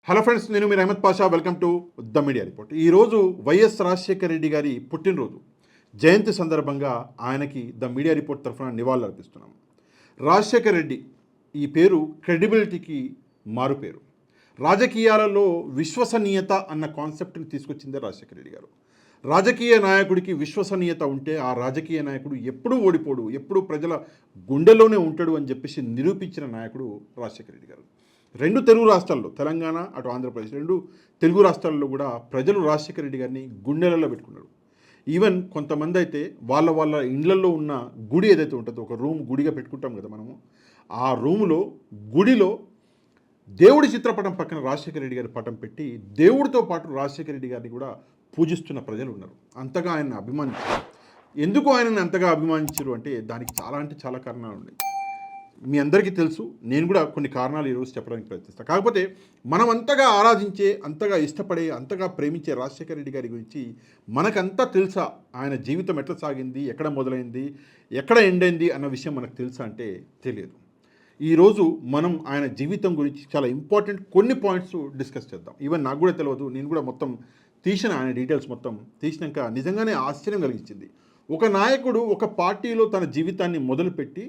Hello friends, నేను మీరు Ahmed Pasha. Welcome to the media report. ఈరోజు వైఎస్ రాజశేఖర రెడ్డి గారి పుట్టినరోజు జయంతి సందర్భంగా ఆయనకి ద మీడియా రిపోర్ట్ తరఫున నివాళులు అర్పిస్తున్నాం. రాజశేఖర రెడ్డి ఈ పేరు క్రెడిబిలిటీకి మారుపేరు. రాజకీయాలలో విశ్వసనీయత అన్న కాన్సెప్ట్ని తీసుకొచ్చిందే రాజశేఖర రెడ్డి గారు. రాజకీయ నాయకుడికి విశ్వసనీయత ఉంటే ఆ రాజకీయ నాయకుడు ఎప్పుడూ ఓడిపోడు, ఎప్పుడూ ప్రజల గుండెల్లోనే ఉంటాడు అని చెప్పేసి నిరూపించిన నాయకుడు రాజశేఖర రెడ్డి గారు. రెండు తెలుగు రాష్ట్రాల్లో, తెలంగాణ అటు ఆంధ్రప్రదేశ్, రెండు తెలుగు రాష్ట్రాల్లో కూడా ప్రజలు రాజశేఖర రెడ్డి గారిని గుండెలలో పెట్టుకున్నారు. ఈవెన్ కొంతమంది అయితే వాళ్ళ ఇండ్లలో ఉన్న గుడి ఏదైతే ఉంటుందో, ఒక రూమ్ గుడిగా పెట్టుకుంటాం కదా మనము, ఆ రూములో గుడిలో దేవుడి చిత్రపటం పక్కన రాజశేఖర రెడ్డి గారి పటం పెట్టి దేవుడితో పాటు రాజశేఖర రెడ్డి గారిని కూడా పూజిస్తున్న ప్రజలు ఉన్నారు. అంతగా ఆయన్ని అభిమానించారు. ఎందుకు ఆయనని అంతగా అభిమానించారు అంటే దానికి చాలా కారణాలు ఉన్నాయి. మీ అందరికీ తెలుసు, నేను కూడా కొన్ని కారణాలు ఈరోజు చెప్పడానికి ప్రయత్నిస్తాను. కాకపోతే మనం అంతగా ఆరాధించే, అంతగా ఇష్టపడే, అంతగా ప్రేమించే రాజశేఖర రెడ్డి గారి గురించి మనకంతా తెలుసా? ఆయన జీవితం ఎట్లా సాగింది, ఎక్కడ మొదలైంది, ఎక్కడ ఎండ్ అయింది అన్న విషయం మనకు తెలుసా అంటే తెలియదు. ఈరోజు మనం ఆయన జీవితం గురించి చాలా ఇంపార్టెంట్ కొన్ని పాయింట్స్ డిస్కస్ చేద్దాం. ఈవెన్ నాకు కూడా తెలియదు, నేను కూడా మొత్తం తీసిన ఆయన డీటెయిల్స్ మొత్తం తీసినాక నిజంగానే ఆశ్చర్యం కలిగించింది. ఒక నాయకుడు ఒక పార్టీలో తన జీవితాన్ని మొదలుపెట్టి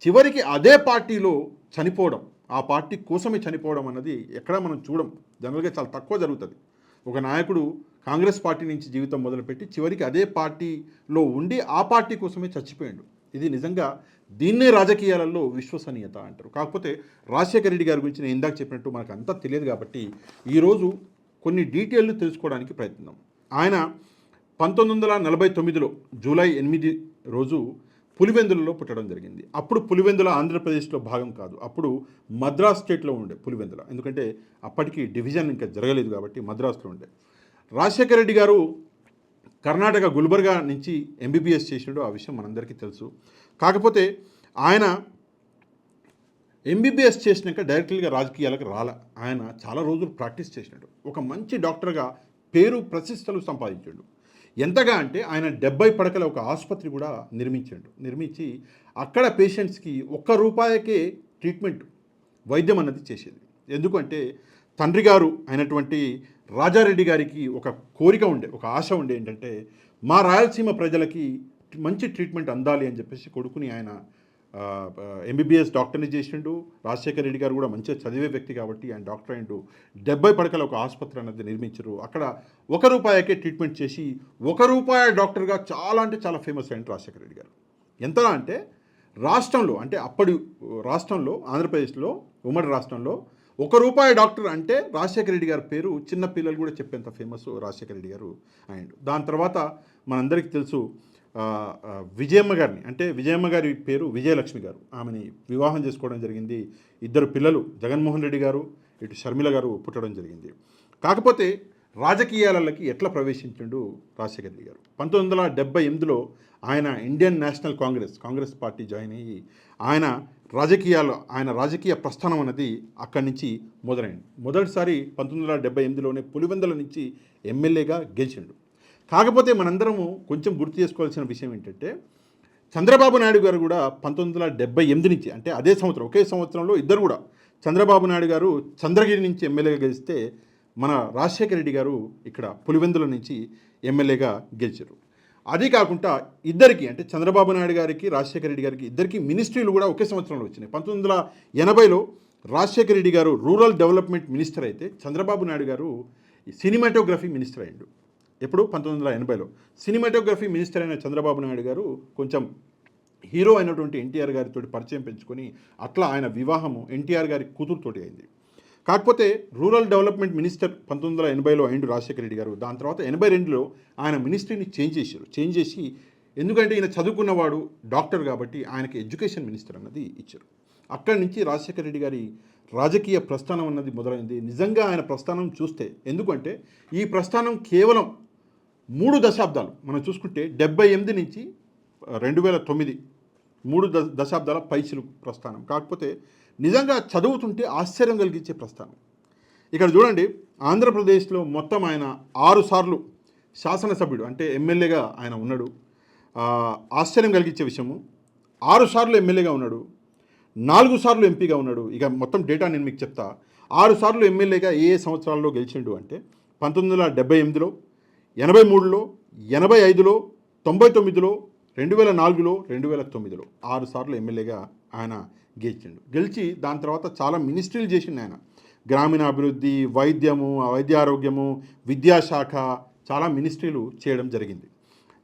చివరికి అదే పార్టీలో చనిపోవడం, ఆ పార్టీ కోసమే చనిపోవడం అన్నది ఎక్కడా మనం చూడం. జనరల్గా చాలా తక్కువ జరుగుతుంది. ఒక నాయకుడు కాంగ్రెస్ పార్టీ నుంచి జీవితం మొదలుపెట్టి చివరికి అదే పార్టీలో ఉండి ఆ పార్టీ కోసమే చచ్చిపోయాడు. ఇది నిజంగా దీన్నే రాజకీయాలలో విశ్వసనీయత అంటారు. కాకపోతే రాజశేఖర రెడ్డి గారి గురించి నేను ఇందాక చెప్పినట్టు మనకు అంతా తెలియదు కాబట్టి ఈరోజు కొన్ని డీటెయిల్లు తెలుసుకోవడానికి ప్రయత్నిద్దాం. ఆయన 1949లో జూలై 8 రోజు పులివెందులలో పుట్టడం జరిగింది. అప్పుడు పులివెందుల ఆంధ్రప్రదేశ్లో భాగం కాదు, అప్పుడు మద్రాస్ స్టేట్లో ఉండే పులివెందుల. ఎందుకంటే అప్పటికి డివిజన్ ఇంకా జరగలేదు కాబట్టి మద్రాసులో ఉండే. రాజశేఖర రెడ్డి గారు కర్ణాటక గుల్బర్గా నుంచి ఎంబీబీఎస్ చేసినాడు, ఆ విషయం మనందరికీ తెలుసు. కాకపోతే ఆయన ఎంబీబీఎస్ చేసినాక డైరెక్ట్గా రాజకీయాలకు ఆయన చాలా రోజులు ప్రాక్టీస్ చేసినాడు. ఒక మంచి డాక్టర్గా పేరు ప్రతిష్టలు సంపాదించాడు. ఎంతగా అంటే ఆయన 70 పడకల ఒక ఆసుపత్రి కూడా నిర్మించి అక్కడ పేషెంట్స్కి ₹1 ట్రీట్మెంట్, వైద్యం అన్నది చేసేది. ఎందుకంటే తండ్రి గారు అయినటువంటి రాజారెడ్డి గారికి ఒక కోరిక ఉండే, ఒక ఆశ ఉండే, ఏంటంటే మా రాయలసీమ ప్రజలకి మంచి ట్రీట్మెంట్ అందాలి అని చెప్పేసి కొడుకుని ఆయన ఎంబీబీఎస్ డాక్టర్ని చేసిండు. రాజశేఖర రెడ్డి గారు కూడా మంచిగా చదివే వ్యక్తి కాబట్టి ఆయన డాక్టర్ అయిండు. 70 పడకల ఒక ఆసుపత్రి అనేది నిర్మించారు. అక్కడ ₹1 ట్రీట్మెంట్ చేసి ₹1 డాక్టర్గా చాలా ఫేమస్ అయింది రాజశేఖర రెడ్డి గారు. ఎంతలా అంటే రాష్ట్రంలో, అంటే అప్పటి రాష్ట్రంలో, ఆంధ్రప్రదేశ్లో, ఉమ్మడి రాష్ట్రంలో ₹1 డాక్టర్ అంటే రాజశేఖర రెడ్డి గారి పేరు చిన్న పిల్లలు కూడా చెప్పేంత ఫేమస్ రాజశేఖర రెడ్డి గారు అయ్యిండు. దాని తర్వాత మనందరికీ తెలుసు విజయమ్మ గారిని, అంటే విజయమ్మ గారి పేరు విజయలక్ష్మి గారు, ఆమెని వివాహం చేసుకోవడం జరిగింది. 2 పిల్లలు, జగన్మోహన్ రెడ్డి గారు, ఇటు షర్మిల గారు పుట్టడం జరిగింది. కాకపోతే రాజకీయాలకి ఎట్లా ప్రవేశించిండు రాజశేఖర రెడ్డి గారు? 1978లో ఆయన Indian national Congress party join అయ్యి ఆయన రాజకీయ ప్రస్థానం అనేది అక్కడి నుంచి మొదలైంది. మొదటిసారి 1978లోనే పులివెందుల నుంచి ఎమ్మెల్యేగా గెలిచిండు. కాకపోతే మనందరము కొంచెం గుర్తు చేసుకోవాల్సిన విషయం ఏంటంటే చంద్రబాబు నాయుడు గారు కూడా 1978 నుంచి, అంటే అదే సంవత్సరం, ఒకే సంవత్సరంలో ఇద్దరు కూడా, చంద్రబాబు నాయుడు గారు చంద్రగిరి నుంచి ఎమ్మెల్యేగా గెలిస్తే మన రాజశేఖర రెడ్డి గారు ఇక్కడ పులివెందుల నుంచి ఎమ్మెల్యేగా గెలిచారు. అది కాకుండా ఇద్దరికి, అంటే చంద్రబాబు నాయుడు గారికి, రాజశేఖర రెడ్డి గారికి ఇద్దరికి మినిస్ట్రీలు కూడా ఒకే సంవత్సరంలో వచ్చినాయి. 1980లో రాజశేఖర రెడ్డి గారు రూరల్ డెవలప్మెంట్ మినిస్టర్ అయితే చంద్రబాబు నాయుడు గారు సినిమాటోగ్రఫీ మినిస్టర్ అయ్యిండు. ఎప్పుడు? 1980లో. సినిమాటోగ్రఫీ మినిస్టర్ అయిన చంద్రబాబు నాయుడు గారు కొంచెం హీరో అయినటువంటి ఎన్టీఆర్ గారితో పరిచయం పెంచుకొని అట్లా ఆయన వివాహము ఎన్టీఆర్ గారి కూతురుతోటి అయింది. కాకపోతే రూరల్ డెవలప్మెంట్ మినిస్టర్ 1980లో అయిండు రాజశేఖర రెడ్డి గారు. దాని తర్వాత 82లో ఆయన మినిస్ట్రీని చేంజ్ చేసి, ఎందుకంటే ఈయన చదువుకున్నవాడు, డాక్టర్ కాబట్టి ఆయనకి ఎడ్యుకేషన్ మినిస్టర్ అన్నది ఇచ్చారు. అక్కడి నుంచి రాజశేఖర రెడ్డి గారి రాజకీయ ప్రస్థానం అన్నది మొదలైంది. నిజంగా ఆయన ప్రస్థానం చూస్తే, ఎందుకంటే ఈ ప్రస్థానం కేవలం 3 దశాబ్దాలు మనం చూసుకుంటే 78 నుంచి 2009 3 దశాబ్దాల పైచిలు ప్రస్థానం. కాకపోతే నిజంగా చదువుతుంటే ఆశ్చర్యం కలిగించే ప్రస్థానం. ఇక్కడ చూడండి, ఆంధ్రప్రదేశ్లో మొత్తం ఆయన 6 సార్లు శాసనసభ్యుడు, అంటే ఎమ్మెల్యేగా ఆయన ఉన్నాడు. ఆశ్చర్యం కలిగించే విషయము, 6 సార్లు ఎమ్మెల్యేగా ఉన్నాడు, 4 సార్లు ఎంపీగా ఉన్నాడు. ఇక మొత్తం డేటా నేను మీకు చెప్తా. 6 సార్లు ఎమ్మెల్యేగా ఏ సంవత్సరాల్లో గెలిచిండు అంటే 1978లో, 83లో, 85లో, 99లో, 2004లో, 2009లో 6 సార్లు ఎమ్మెల్యేగా ఆయన గెలిచి దాని తర్వాత చాలా మినిస్ట్రీలు చేసిండు ఆయన. గ్రామీణాభివృద్ధి, వైద్యము, వైద్య ఆరోగ్యము, విద్యాశాఖ చాలా మినిస్ట్రీలు చేయడం జరిగింది.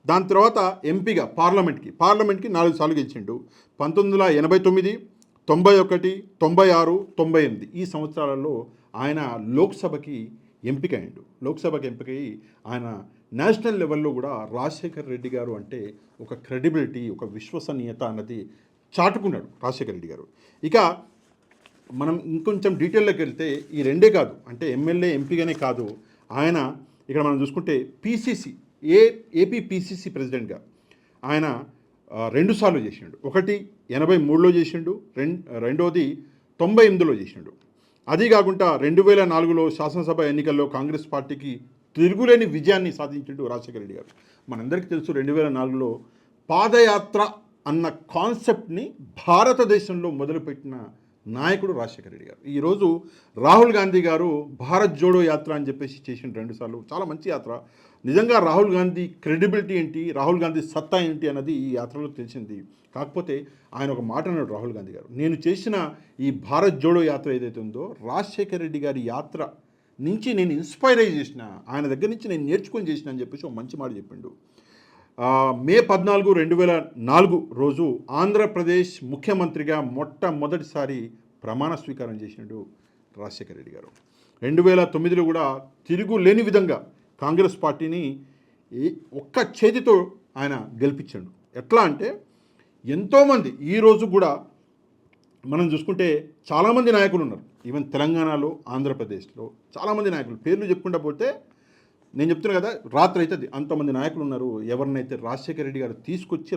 దాని తర్వాత ఎంపీగా పార్లమెంట్కి 4 సార్లు గెలిచిండు. 1989, 91, 96, 98 ఈ సంవత్సరాలలో ఆయన లోక్సభకి ఎంపికయ్యి ఆయన నేషనల్ లెవెల్లో కూడా రాజశేఖర్ రెడ్డి గారు అంటే ఒక క్రెడిబిలిటీ, ఒక విశ్వసనీయత అన్నది చాటుకున్నాడు రాజశేఖర్ రెడ్డి గారు. ఇక మనం ఇంకొంచెం డీటెయిల్లోకి వెళ్తే ఈ రెండే కాదు, అంటే ఎమ్మెల్యే ఎంపీగానే కాదు, ఆయన ఇక్కడ మనం చూసుకుంటే ఏపీ పిసిసి ప్రెసిడెంట్గా ఆయన 2 సార్లు చేసిండు. ఒకటి 83లో చేసిండు, రెండోది 98లో చేసిండు. అది కాకుండా 2004లో శాసనసభ ఎన్నికల్లో కాంగ్రెస్ పార్టీకి తిరుగులేని విజయాన్ని సాధించిండు రాజశేఖర రెడ్డి గారు. మనందరికీ తెలుసు 2004లో పాదయాత్ర అన్న కాన్సెప్ట్ని భారతదేశంలో మొదలుపెట్టిన నాయకుడు రాజశేఖర రెడ్డి గారు. ఈరోజు రాహుల్ గాంధీ గారు భారత్ జోడో యాత్ర అని చెప్పేసి చేసిన 2 సార్లు, చాలా మంచి యాత్ర. నిజంగా రాహుల్ గాంధీ క్రెడిబిలిటీ ఏంటి, రాహుల్ గాంధీ సత్తా ఏంటి అన్నది ఈ యాత్రలో తెలిసింది. కాకపోతే ఆయన ఒక మాట అన్నాడు రాహుల్ గాంధీ గారు, నేను చేసిన ఈ భారత్ జోడో యాత్ర ఏదైతే ఉందో రాజశేఖర రెడ్డి గారి యాత్ర నుంచి నేను ఇన్స్పైర్ అయ్యి చేసిన, ఆయన దగ్గర నుంచి నేను నేర్చుకొని చేసిన అని చెప్పేసి ఒక మంచి మాట చెప్పిండు. మే 14, 2004 రోజు ఆంధ్రప్రదేశ్ ముఖ్యమంత్రిగా మొట్టమొదటిసారి ప్రమాణ స్వీకారం చేసినాడు రాజశేఖర రెడ్డి గారు. 2009లో కూడా తిరుగులేని విధంగా కాంగ్రెస్ పార్టీని ఒక్క చేతితో ఆయన గెలిపించాడు. ఎట్లా అంటే ఎంతోమంది ఈరోజు కూడా మనం చూసుకుంటే చాలామంది నాయకులు ఉన్నారు, ఈవెన్ తెలంగాణలో, ఆంధ్రప్రదేశ్లో చాలామంది నాయకులు పేర్లు చెప్పుకుంటా పోతే నేను చెప్తున్నా కదా రాత్రి అవుతుంది, అంతమంది నాయకులు ఉన్నారు. ఎవరినైతే రాజశేఖర రెడ్డి గారు తీసుకొచ్చి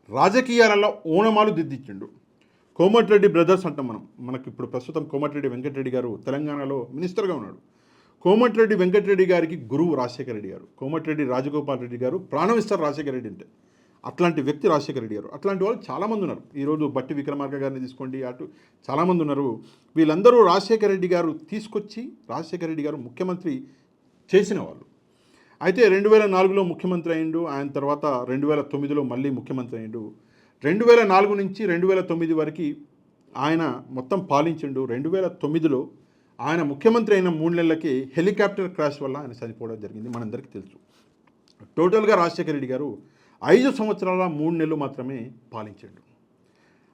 రాజకీయాలలో ఓనమాలు దిద్దించిండు. కోమటిరెడ్డి బ్రదర్స్ అంటాం మనకి ఇప్పుడు ప్రస్తుతం కోమటిరెడ్డి వెంకటరెడ్డి గారు తెలంగాణలో మినిస్టర్గా ఉన్నాడు. కోమటిరెడ్డి వెంకటరెడ్డి గారికి గురువు రాజశేఖర రెడ్డి గారు. కోమటిరెడ్డి రాజగోపాల్ రెడ్డి గారు ప్రాణమిస్తారు రాజశేఖర రెడ్డి అంటే. అట్లాంటి వ్యక్తి రాజశేఖర రెడ్డి గారు. అట్లాంటి వాళ్ళు చాలామంది ఉన్నారు. ఈరోజు బట్టి విక్రమార్క గారిని తీసుకోండి, అటు చాలామంది ఉన్నారు. వీళ్ళందరూ రాజశేఖర రెడ్డి గారు తీసుకొచ్చి రాజశేఖర రెడ్డి గారు ముఖ్యమంత్రి చేసిన వాళ్ళు. అయితే 2004లో ముఖ్యమంత్రి అయ్యిండు. ఆయన తర్వాత 2009లో మళ్ళీ ముఖ్యమంత్రి అయ్యిండు. 2004 నుంచి 2009 వరకు ఆయన మొత్తం పాలించిండు. 2009లో ఆయన ముఖ్యమంత్రి అయిన 3 నెలలకి హెలికాప్టర్ క్రాష్ వల్ల ఆయన చనిపోవడం జరిగింది, మనందరికీ తెలుసు. టోటల్గా రాజశేఖర రెడ్డి గారు 5 సంవత్సరాల 3 నెలలు మాత్రమే పాలించాడు.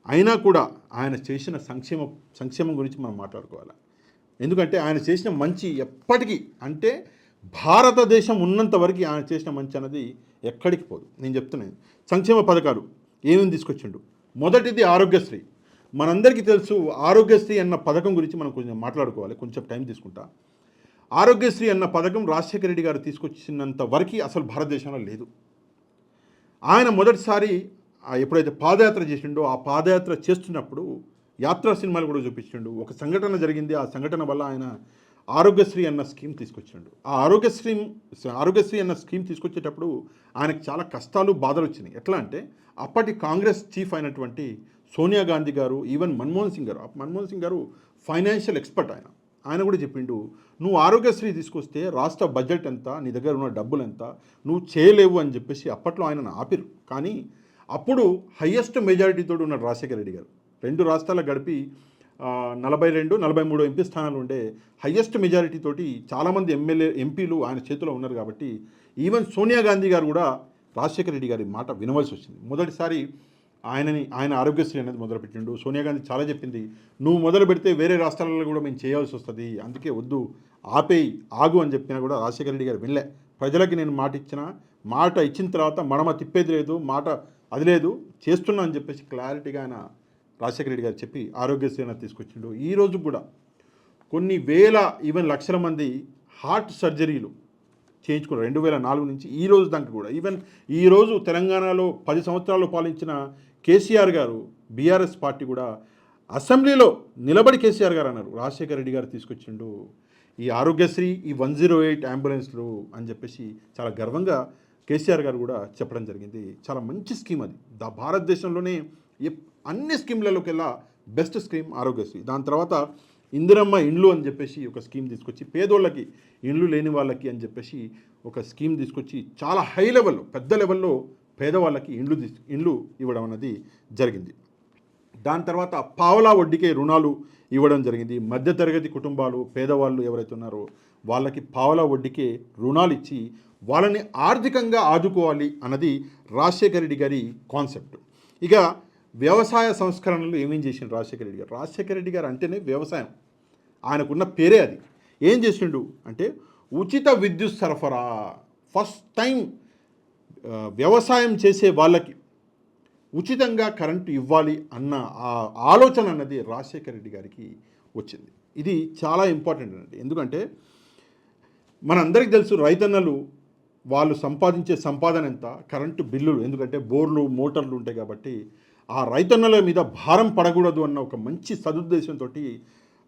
అయినా కూడా ఆయన చేసిన సంక్షేమం గురించి మనం మాట్లాడుకోవాలి. ఎందుకంటే ఆయన చేసిన మంచి ఎప్పటికీ, అంటే భారతదేశం ఉన్నంత వరకు ఆయన చేసిన మంచి అన్నది ఎక్కడికి పోదు. నేను చెప్తున్నాను, సంక్షేమ పథకాలు ఏమేమి తీసుకొచ్చిండు. మొదటిది ఆరోగ్యశ్రీ. మనందరికీ తెలుసు ఆరోగ్యశ్రీ అన్న పథకం గురించి మనం కొంచెం మాట్లాడుకోవాలి, కొంచెం టైం తీసుకుంటా. ఆరోగ్యశ్రీ అన్న పథకం రాజశేఖర రెడ్డి గారు తీసుకొచ్చినంత వరకు అసలు భారతదేశంలో లేదు. ఆయన మొదటిసారి ఎప్పుడైతే పాదయాత్ర చేసిండో ఆ పాదయాత్ర చేస్తున్నప్పుడు యాత్రా సినిమాలు కూడా చూపించిండు. ఒక సంఘటన జరిగింది, ఆ సంఘటన వల్ల ఆయన ఆరోగ్యశ్రీ అన్న స్కీమ్ తీసుకొచ్చిండు. ఆ ఆరోగ్యశ్రీ అన్న స్కీమ్ తీసుకొచ్చేటప్పుడు ఆయనకు చాలా కష్టాలు, బాధలు వచ్చినాయి. ఎట్లా అంటే అప్పటి కాంగ్రెస్ చీఫ్ అయినటువంటి సోనియా గాంధీ గారు, ఈవెన్ మన్మోహన్ సింగ్ గారు ఫైనాన్షియల్ ఎక్స్పర్ట్ ఆయన కూడా చెప్పిండు, నువ్వు ఆరోగ్యశ్రీ తీసుకొస్తే రాష్ట్ర బడ్జెట్ ఎంత, నీ దగ్గర ఉన్న డబ్బులు ఎంత, నువ్వు చేయలేవు అని చెప్పేసి అప్పట్లో ఆయనను ఆపిరు. కానీ అప్పుడు హయ్యెస్ట్ మెజారిటీతో ఉన్న రాజశేఖర రెడ్డి గారు 2 రాష్ట్రాల గడిపి 42, 43 ఎంపీ స్థానాలు ఉండే హయ్యెస్ట్ మెజారిటీ తోటి చాలామంది ఎంపీలు ఆయన చేతిలో ఉన్నారు. కాబట్టి ఈవెన్ సోనియా గాంధీ గారు కూడా రాజశేఖర రెడ్డి గారి మాట వినవలసి వచ్చింది. మొదటిసారి ఆయన ఆరోగ్యశ్రీ అనేది మొదలుపెట్టిండు. సోనియా గాంధీ చాలా చెప్పింది, నువ్వు మొదలు పెడితే వేరే రాష్ట్రాలలో కూడా మేము చేయాల్సి వస్తుంది, అందుకే వద్దు, ఆగు అని చెప్పినా కూడా రాజశేఖర రెడ్డి గారు వినలే. ప్రజలకి నేను మాట ఇచ్చిన తర్వాత మడమ తిప్పేది లేదు, మాట అది లేదు, చేస్తున్నా అని చెప్పేసి క్లారిటీగా ఆయన రాజశేఖర రెడ్డి గారు చెప్పి ఆరోగ్యశ్రీ అనేది తీసుకొచ్చిండు. ఈరోజు కూడా కొన్ని వేల, ఈవెన్ లక్షల మంది హార్ట్ సర్జరీలు చేయించుకున్నారు 2004 నుంచి ఈ రోజు దానికి కూడా. ఈవెన్ ఈరోజు తెలంగాణలో 10 సంవత్సరాలు పాలించిన కేసీఆర్ గారు, బీఆర్ఎస్ పార్టీ కూడా అసెంబ్లీలో నిలబడి కేసీఆర్ గారు అన్నారు, రాజశేఖర రెడ్డి గారు తీసుకొచ్చిండు ఈ ఆరోగ్యశ్రీ, ఈ 108 అంబులెన్స్లు అని చెప్పేసి చాలా గర్వంగా కేసీఆర్ గారు కూడా చెప్పడం జరిగింది. చాలా మంచి స్కీమ్ అది. భారతదేశంలోనే అన్ని స్కీమ్లలోకెల్లా బెస్ట్ స్కీమ్ ఆరోగ్యశ్రీ. దాని తర్వాత ఇందిరమ్మ ఇండ్లు అని చెప్పేసి ఒక స్కీమ్ తీసుకొచ్చి పేదోళ్ళకి ఇండ్లు లేని వాళ్ళకి అని చెప్పేసి ఒక స్కీమ్ తీసుకొచ్చి చాలా హై లెవెల్లో పెద్ద లెవెల్లో పేదవాళ్ళకి ఇండ్లు ఇవ్వడం అనేది జరిగింది. దాని తర్వాత పావలా వడ్డీకే రుణాలు ఇవ్వడం జరిగింది. మధ్యతరగతి కుటుంబాలు పేదవాళ్ళు ఎవరైతే ఉన్నారో వాళ్ళకి పావలా వడ్డీకే రుణాలు ఇచ్చి వాళ్ళని ఆర్థికంగా ఆదుకోవాలి అన్నది రాజశేఖర రెడ్డి గారి కాన్సెప్ట్. ఇక వ్యవసాయ సంస్కరణలు ఏమేం చేసిండు రాజశేఖర రెడ్డి గారు? రాజశేఖర రెడ్డి గారు అంటేనే వ్యవసాయం, ఆయనకున్న పేరే అది. ఏం చేసిండు అంటే ఉచిత విద్యుత్ సరఫరా. ఫస్ట్ టైం వ్యవసాయం చేసే వాళ్ళకి ఉచితంగా కరెంటు ఇవ్వాలి అన్న ఆ ఆలోచన అన్నది రాజశేఖర రెడ్డి గారికి వచ్చింది. ఇది చాలా ఇంపార్టెంట్ అండి. ఎందుకంటే మనందరికీ తెలుసు రైతన్నలు వాళ్ళు సంపాదించే సంపాదన ఎంత, కరెంటు బిల్లులు, ఎందుకంటే బోర్లు మోటార్లు ఉంటాయి కాబట్టి ఆ రైతన్నల మీద భారం పడకూడదు అన్న ఒక మంచి సదుద్దేశంతో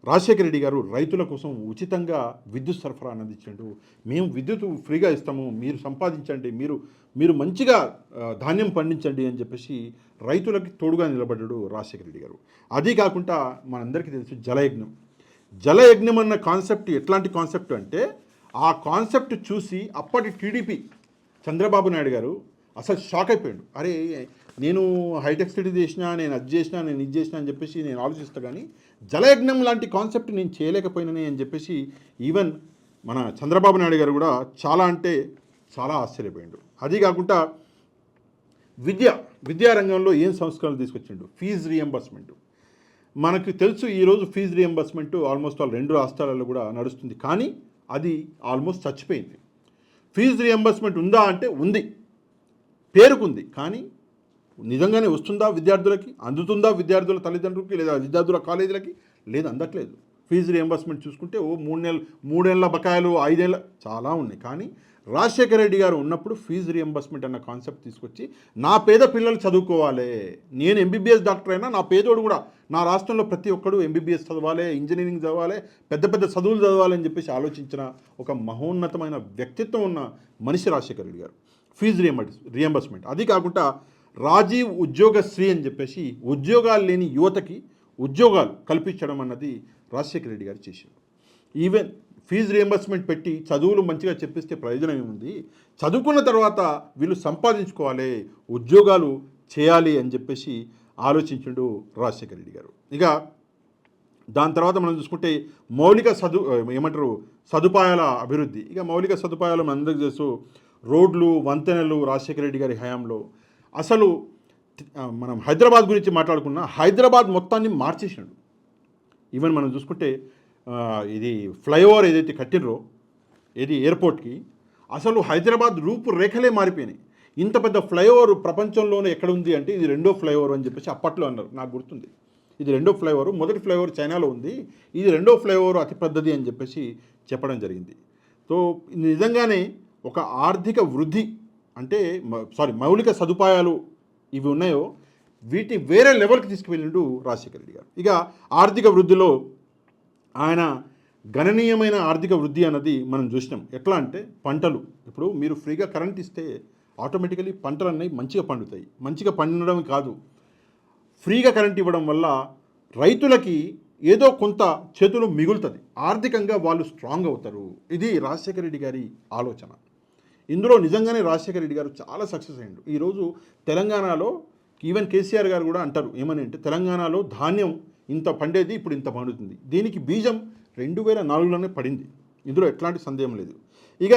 రాజశేఖర రెడ్డి గారు రైతుల కోసం ఉచితంగా విద్యుత్ సరఫరా అన్నది ఇచ్చిండు. మేము విద్యుత్ ఫ్రీగా ఇస్తాము, మీరు సంపాదించండి, మీరు మంచిగా ధాన్యం పండించండి అని చెప్పేసి రైతులకి తోడుగా నిలబడ్డాడు రాజశేఖర రెడ్డి గారు. అది కాకుండా మనందరికీ తెలుసు జలయజ్ఞం అన్న కాన్సెప్ట్ ఎట్లాంటి కాన్సెప్ట్ అంటే ఆ కాన్సెప్ట్ చూసి అప్పటి టీడీపీ చంద్రబాబు నాయుడు గారు అసలు షాక్ అయిపోయాడు. అరే నేను హైటెక్ సిటీ చేసినా, నేను అది చేసినా, నేను ఇది చేసినా అని చెప్పేసి నేను ఆలోచిస్తా, కానీ జలయజ్ఞం లాంటి కాన్సెప్ట్ నేను చేయలేకపోయినానే అని చెప్పేసి ఈవెన్ మన చంద్రబాబు నాయుడు గారు కూడా చాలా అంటే చాలా ఆశ్చర్యపోయాడు. అది కాకుండా విద్యారంగంలో ఏం సంస్కరణలు తీసుకొచ్చిండు? Fee reimbursement. మనకు తెలుసు ఈరోజు ఫీజు రియంబర్స్మెంట్ ఆల్మోస్ట్ ఆల్ 2 రాష్ట్రాలలో కూడా నడుస్తుంది, కానీ అది ఆల్మోస్ట్ చచ్చిపోయింది. ఫీజు రియంబర్స్మెంట్ ఉందా అంటే ఉంది, పేరుకుంది, కానీ నిజంగానే వస్తుందా విద్యార్థులకి, అందుతుందా విద్యార్థుల తల్లిదండ్రులకి లేదా విద్యార్థుల కాలేజీలకి? లేదు, అందట్లేదు. ఫీజు రియంబర్స్మెంట్ చూసుకుంటే 3 నెలల బకాయిలు, 5 ఏళ్ళ చాలా ఉన్నాయి. కానీ రాజశేఖర రెడ్డి గారు ఉన్నప్పుడు ఫీజు రియంబర్స్మెంట్ అన్న కాన్సెప్ట్ తీసుకొచ్చి నా పేద పిల్లలు చదువుకోవాలి, నేను ఎంబీబీఎస్ డాక్టర్ అయినా నా పేదోడు కూడా, నా రాష్ట్రంలో ప్రతి ఒక్కడు ఎంబీబీఎస్ చదవాలి, ఇంజనీరింగ్ చదవాలి, పెద్ద పెద్ద చదువులు చదవాలి అని చెప్పేసి ఆలోచించిన ఒక మహోన్నతమైన వ్యక్తిత్వం ఉన్న మనిషి రాజశేఖర రెడ్డి గారు. Fee reimbursement. అది కాకుండా రాజీవ్ ఉద్యోగశ్రీ అని చెప్పేసి ఉద్యోగాలు లేని యువతకి ఉద్యోగాలు కల్పించడం అన్నది రాజశేఖర రెడ్డి గారు చేశారు. ఈవెన్ ఫీజు రియంబర్స్మెంట్ పెట్టి చదువులు మంచిగా చెప్పిస్తే ప్రయోజనం ఏముంది, చదువుకున్న తర్వాత వీళ్ళు సంపాదించుకోవాలి, ఉద్యోగాలు చేయాలి అని చెప్పేసి ఆలోచించిండు రాజశేఖర రెడ్డి గారు. ఇక దాని తర్వాత మనం చూసుకుంటే మౌలిక సదుపాయాల అభివృద్ధి. ఇక మౌలిక సదుపాయాలు మన అందరికీ తెలుసు, రోడ్లు, వంతెనలు రాజశేఖర రెడ్డి గారి హయాంలో. అసలు మనం హైదరాబాద్ గురించి మాట్లాడుకున్నా హైదరాబాద్ మొత్తాన్ని మార్చేసినాడు. ఈవెన్ మనం చూసుకుంటే ఇది ఫ్లైఓవర్ ఏదైతే కట్టినరో ఏది ఎయిర్పోర్ట్కి, అసలు హైదరాబాద్ రూపురేఖలే మారిపోయినాయి. ఇంత పెద్ద ఫ్లైఓవర్ ప్రపంచంలోనే ఎక్కడ ఉంది అంటే ఇది 2వ ఫ్లైఓవర్ అని చెప్పేసి అప్పట్లో అన్నారు, నాకు గుర్తుంది. ఇది 2వ ఫ్లైఓవర్, మొదటి ఫ్లైఓవర్ చైనాలో ఉంది, ఇది 2వ ఫ్లైఓవర్ అతి పెద్దది అని చెప్పేసి చెప్పడం జరిగింది. సో నిజంగానే ఒక ఆర్థిక వృద్ధి అంటే మౌలిక సదుపాయాలు ఇవి ఉన్నాయో వీటిని వేరే లెవెల్కి తీసుకువెళ్ళిండు రాజశేఖర రెడ్డి గారు. ఇక ఆర్థిక వృద్ధిలో ఆయన గణనీయమైన ఆర్థిక వృద్ధి అన్నది మనం చూసినాం. ఎట్లా అంటే పంటలు, ఇప్పుడు మీరు ఫ్రీగా కరెంట్ ఇస్తే ఆటోమేటికలీ పంటలు అన్నీ మంచిగా పండుతాయి. మంచిగా పండడం కాదు, ఫ్రీగా కరెంట్ ఇవ్వడం వల్ల రైతులకి ఏదో కొంత చేతులు మిగులుతుంది, ఆర్థికంగా వాళ్ళు స్ట్రాంగ్ అవుతారు. ఇది రాజశేఖర రెడ్డి గారి ఆలోచన. ఇందులో నిజంగానే రాజశేఖర రెడ్డి గారు చాలా సక్సెస్ అయ్యాడు. ఈరోజు తెలంగాణలో ఈవెన్ కేసీఆర్ గారు కూడా అంటారు ఏమని అంటే, తెలంగాణలో ధాన్యం ఇంత పండేది ఇప్పుడు ఇంత పండుతుంది, దీనికి బీజం 2004లోనే పడింది, ఇందులో ఎట్లాంటి సందేహం లేదు. ఇక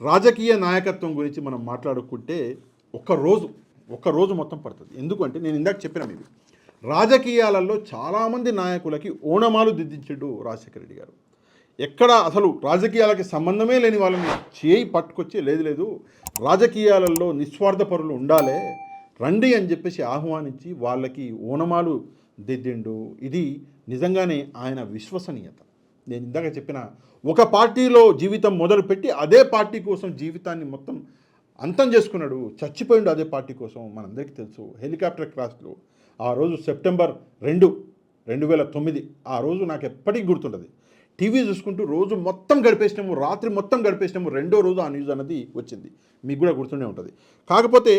రాజకీయ నాయకత్వం గురించి మనం మాట్లాడుకుంటే ఒక్క రోజు మొత్తం పడుతుంది. ఎందుకంటే నేను ఇందాక చెప్పిన మీకు రాజకీయాలలో చాలామంది నాయకులకి ఓనమాలు దిద్దించాడు రాజశేఖర రెడ్డి గారు. ఎక్కడ అసలు రాజకీయాలకి సంబంధమే లేని వాళ్ళని చేయి పట్టుకొచ్చి లేదు రాజకీయాలలో నిస్వార్థపరులు ఉండాలి రండి అని చెప్పేసి ఆహ్వానించి వాళ్ళకి ఓనమాలు దిద్దిండు. ఇది నిజంగానే ఆయన విశ్వసనీయత. నేను ఇందాక చెప్పిన ఒక పార్టీలో జీవితం మొదలుపెట్టి అదే పార్టీ కోసం జీవితాన్ని మొత్తం అంతం చేసుకున్నాడు, చచ్చిపోయిండు అదే పార్టీ కోసం. మనందరికీ తెలుసు హెలికాప్టర్ క్రాష్లో ఆ రోజు సెప్టెంబర్ 2, 2009 ఆ రోజు నాకు ఎప్పటికీ గుర్తుంటుంది. టీవీ చూసుకుంటూ రోజు మొత్తం గడిపేసినాము, రాత్రి మొత్తం గడిపేసినాము, 2వ రోజు ఆ న్యూస్ అనేది వచ్చింది, మీకు కూడా గుర్తుండే ఉంటుంది. కాకపోతే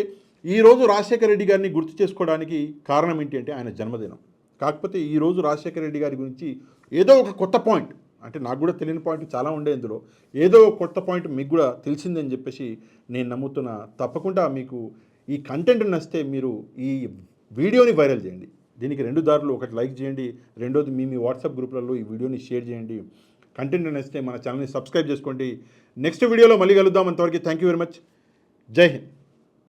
ఈరోజు రాజశేఖర రెడ్డి గారిని గుర్తు చేసుకోవడానికి కారణం ఏంటి అంటే ఆయన జన్మదినం. కాకపోతే ఈరోజు రాజశేఖర రెడ్డి గారి గురించి ఏదో ఒక కొత్త పాయింట్, అంటే నాకు కూడా తెలియని పాయింట్ చాలా ఉండే ఇందులో, ఏదో ఒక కొత్త పాయింట్ మీకు కూడా తెలిసిందని చెప్పేసి నేను నమ్ముతున్నా. తప్పకుండా మీకు ఈ కంటెంట్ నచ్చితే మీరు ఈ వీడియోని వైరల్ చేయండి. దీనికి 2 దారులు: ఒకటి లైక్ చేయండి, రెండోది మీ వాట్సాప్ గ్రూప్లలో ఈ వీడియోని షేర్ చేయండి. కంటెంట్ నచ్చితే మన ఛానల్ని సబ్స్క్రైబ్ చేసుకోండి. నెక్స్ట్ వీడియోలో మళ్ళీ కలుద్దాం. అంతవరకు థ్యాంక్ యూ వెరీ మచ్. జై హింద్.